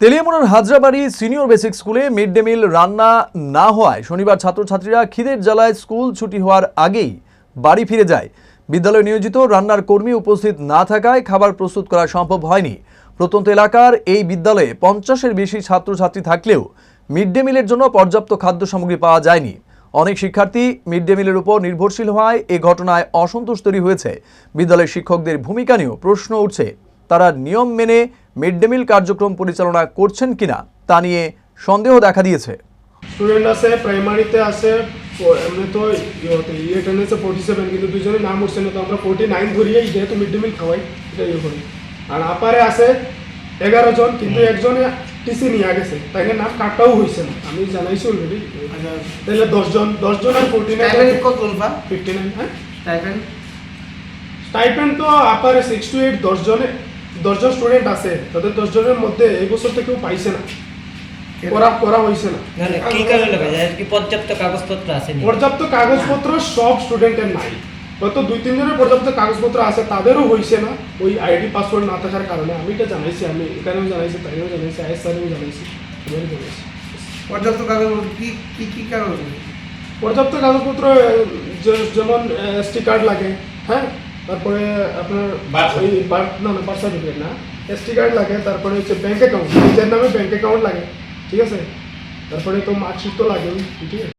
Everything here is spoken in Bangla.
তেলিয়ামুড়ার হাজরাবাড়ি সিনিয়র বেসিক স্কুলে মিড ডে মিল রান্না না হওয়ায় শনিবার ছাত্রছাত্রীরা খিদের জ্বালায় স্কুল ছুটি হওয়ার আগেই বাড়ি ফিরে যায়। বিদ্যালয়ে নিয়োজিত রান্নার কর্মী উপস্থিত না থাকায় খাবার প্রস্তুত করা সম্ভব হয়নি। প্রত্যন্ত এলাকার এই বিদ্যালয়ে 50-এর বেশি ছাত্রছাত্রী থাকলেও মিড ডে মিলের জন্য পর্যাপ্ত খাদ্য সামগ্রী পাওয়া যায়নি। অনেক শিক্ষার্থী মিড ডে মিলের উপর নির্ভরশীল হওয়ায় এ ঘটনায় অসন্তোষ তৈরি হয়েছে। বিদ্যালয়ের শিক্ষকদের ভূমিকা নিয়েও প্রশ্ন উঠছে। তারা নিয়ম মেনে মিড ডে মিল কার্যক্রম পরিচালনা করছেন কিনা তা নিয়ে সন্দেহ দেখা দিয়েছে। স্টুডেন্ট আছে, প্রাইমারিতে আছে, এমনি তো অ্যাটেন্ডেন্সে 47, কিন্তু দুজনে নাম উঠছে না, তো আমরা 49 ধরিয়ে যেহেতু মিড ডে মিল খাওয়াই এটা ইয়ে করি। আর আপারে আছে 11 জন, কিন্তু একজনে টিসি নিয়ে গেছে, তাই নাম কাটাও হয়েছে না, আমি জানাইছি অলরেডি। তাহলে 10 জন আর 49 59। হ্যাঁ, স্টাইপেন্ড তো আপারে 6 to 8 10 জন স্টুডেন্ট আছে, তাদের 10 জনের মধ্যে এই বছর তো কেউ পাইছে না, করা হয়েছে না। কি কারণে লেখা যায় কি পর্যাপ্ত কাগজপত্র আছে? পর্যাপ্ত কাগজপত্র সব স্টুডেন্টের নাই, হয়তো 2-3 জনের পর্যাপ্ত কাগজপত্র আছে, তাদেরও হয়েছে না ওই আইডি পাসওয়ার্ড না থাকার কারণে। আমি এটা জানাইছি, আমি এখানেও জানাইছি, তাইও জানাইছি, আইএস স্যারেও জানাইছি, সবারই জানাইছি। পর্যাপ্ত কাগজপত্র কি কাগজ? পর্যাপ্ত কাগজপত্র যেমন এসটি কার্ড লাগে, হ্যাঁ, তারপরে আপনার ওই বার্থ সার্টিফিকেট না, এসটি কার্ড লাগে, তারপরে হচ্ছে ব্যাঙ্ক অ্যাকাউন্ট, নিজের নামে ব্যাঙ্ক অ্যাকাউন্ট লাগে, ঠিক আছে, তারপরে তো মার্কশিট তো লাগে, ঠিক আছে।